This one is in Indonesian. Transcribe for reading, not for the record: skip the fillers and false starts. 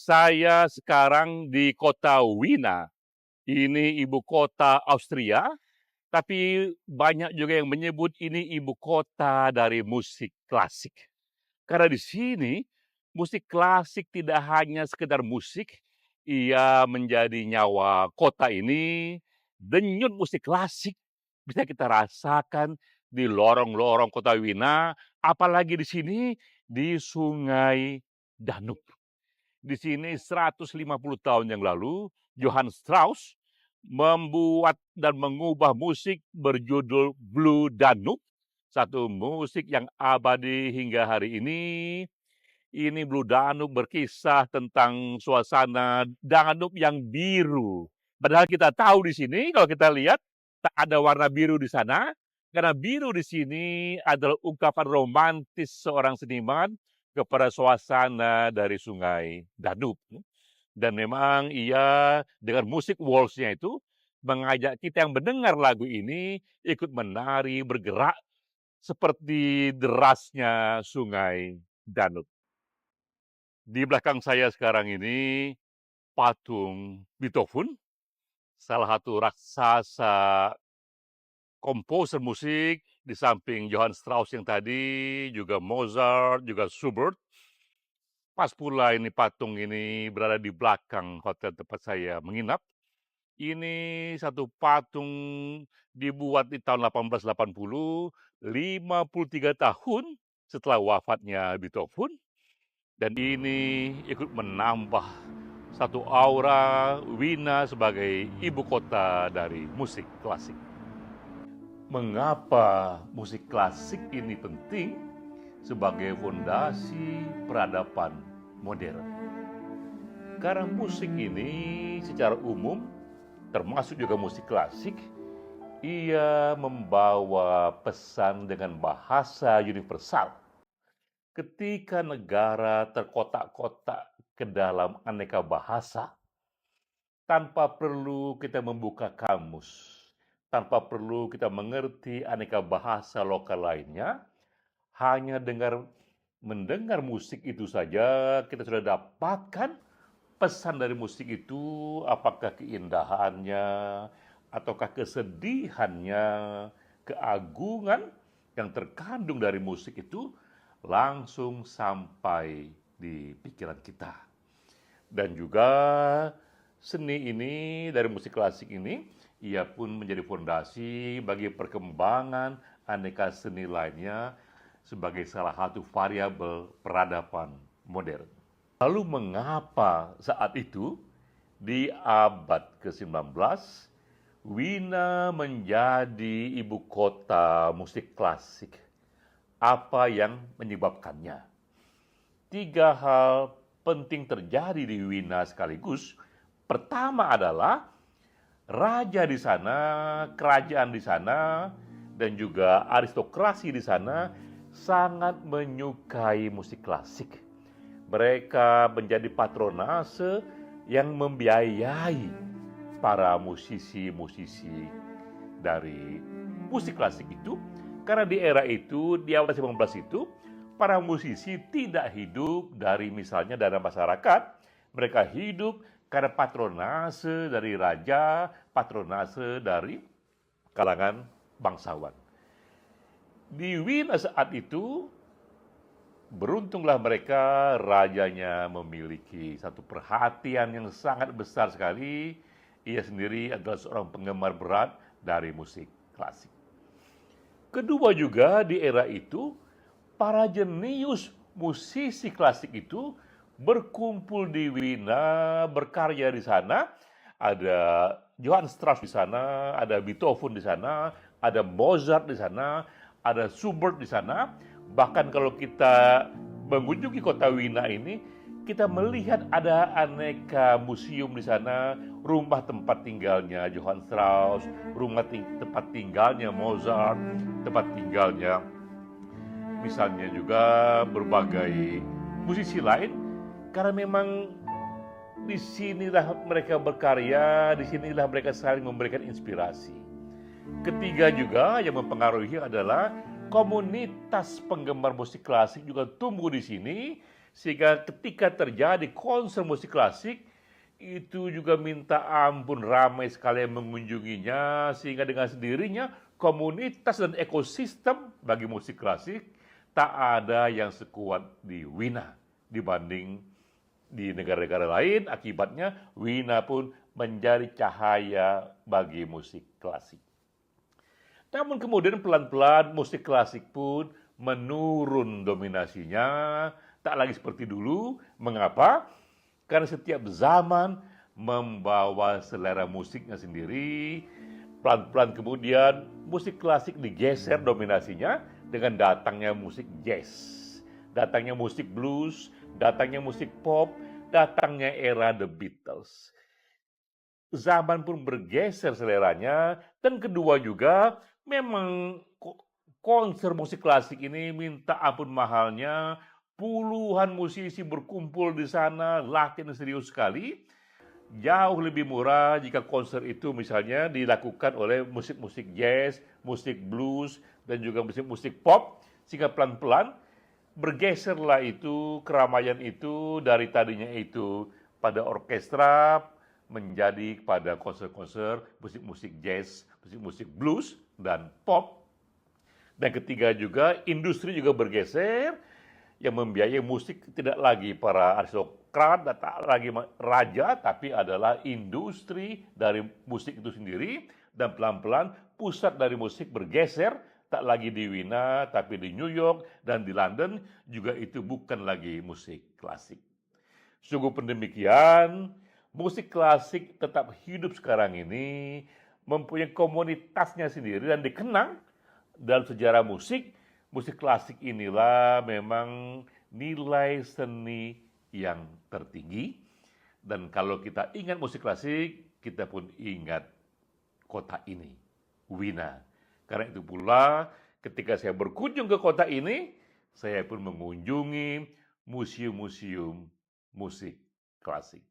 Saya sekarang di kota Wina. Ini ibu kota Austria, tapi banyak juga yang menyebut ini ibu kota dari musik klasik. Karena di sini musik klasik tidak hanya sekedar musik, ia menjadi nyawa kota ini. Denyut musik klasik bisa kita rasakan di lorong-lorong kota Wina, apalagi di sini di Sungai Danub. Di sini 150 tahun yang lalu, Johann Strauss membuat dan mengubah musik berjudul Blue Danube, satu musik yang abadi hingga hari ini. Ini Blue Danube berkisah tentang suasana Danube yang biru. Padahal kita tahu di sini, kalau kita lihat, tak ada warna biru di sana, karena biru di sini adalah ungkapan romantis seorang seniman kepada suasana dari Sungai Danube. Dan memang ia dengan musik waltz-nya itu mengajak kita yang mendengar lagu ini ikut menari, bergerak seperti derasnya Sungai Danube. Di belakang saya sekarang ini patung Beethoven, salah satu raksasa komposer musik di samping Johann Strauss yang tadi, juga Mozart, juga Schubert. Pas pula ini patung ini berada di belakang hotel tempat saya menginap. Ini satu patung dibuat di tahun 1880, 53 tahun setelah wafatnya Beethoven. Dan ini ikut menambah satu aura Wina sebagai ibu kota dari musik klasik. Mengapa musik klasik ini penting sebagai fondasi peradaban modern? Karena musik ini secara umum, termasuk juga musik klasik, ia membawa pesan dengan bahasa universal. Ketika negara terkotak-kotak ke dalam aneka bahasa, tanpa perlu kita membuka kamus, tanpa perlu kita mengerti aneka bahasa lokal lainnya, hanya mendengar musik itu saja kita sudah dapatkan pesan dari musik itu, apakah keindahannya, ataukah kesedihannya, keagungan yang terkandung dari musik itu langsung sampai di pikiran kita. Dan juga seni ini dari musik klasik ini, ia pun menjadi fondasi bagi perkembangan aneka seni lainnya sebagai salah satu variabel peradaban modern. Lalu mengapa saat itu di abad ke-19 Wina menjadi ibu kota musik klasik? Apa yang menyebabkannya? 3 hal penting terjadi di Wina sekaligus. Pertama adalah raja di sana, kerajaan di sana, dan juga aristokrasi di sana sangat menyukai musik klasik. Mereka menjadi patronase yang membiayai para musisi-musisi dari musik klasik itu. Karena di era itu, di awal 19 itu, para musisi tidak hidup dari misalnya dana masyarakat. Mereka hidup karena patronase dari raja, patronase dari kalangan bangsawan. Di Wina saat itu, beruntunglah mereka, rajanya memiliki satu perhatian yang sangat besar sekali. Ia sendiri adalah seorang penggemar berat dari musik klasik. Kedua juga di era itu, para jenius musisi klasik itu berkumpul di Wina, berkarya di sana. Ada Johann Strauss di sana, ada Beethoven di sana, ada Mozart di sana, ada Schubert di sana. Bahkan kalau kita mengunjungi kota Wina ini, kita melihat ada aneka museum di sana, rumah tempat tinggalnya Johann Strauss, rumah tempat tinggalnya Mozart, tempat tinggalnya misalnya juga berbagai musisi lain, karena memang di sinilah mereka berkarya, di sinilah mereka saling memberikan inspirasi. Ketiga juga yang mempengaruhi adalah komunitas penggemar musik klasik juga tumbuh di sini, Sehingga ketika terjadi konser musik klasik, itu juga minta ampun ramai sekali yang mengunjunginya, sehingga dengan sendirinya komunitas dan ekosistem bagi musik klasik tak ada yang sekuat di Wina dibanding di negara-negara lain. Akibatnya Wina pun menjadi cahaya bagi musik klasik. Namun kemudian pelan-pelan musik klasik pun menurun dominasinya, tak lagi seperti dulu. Mengapa? Karena setiap zaman membawa selera musiknya sendiri. Pelan-pelan kemudian musik klasik digeser dominasinya dengan datangnya musik jazz, datangnya musik blues, datangnya musik pop, datangnya era The Beatles. Zaman pun bergeser seleranya, dan kedua juga memang konser musik klasik ini minta ampun mahalnya, puluhan musisi berkumpul di sana, latihan serius sekali. Jauh lebih murah jika konser itu misalnya dilakukan oleh musik-musik jazz, musik blues, dan juga musik-musik pop, sehingga pelan-pelan bergeserlah itu keramaian itu dari tadinya itu pada orkestra menjadi pada konser-konser musik-musik jazz, musik-musik blues, dan pop. Dan ketiga juga industri juga bergeser, yang membiayai musik tidak lagi para aristokrat, tak lagi raja, tapi adalah industri dari musik itu sendiri. Dan pelan-pelan pusat dari musik bergeser, tak lagi di Wina, tapi di New York dan di London, juga itu bukan lagi musik klasik. Sungguh demikian, musik klasik tetap hidup sekarang ini, mempunyai komunitasnya sendiri dan dikenang dalam sejarah musik. Musik klasik inilah memang nilai seni yang tertinggi. Dan kalau kita ingat musik klasik, kita pun ingat kota ini, Wina. Karena itu pula ketika saya berkunjung ke kota ini, saya pun mengunjungi museum-museum musik klasik.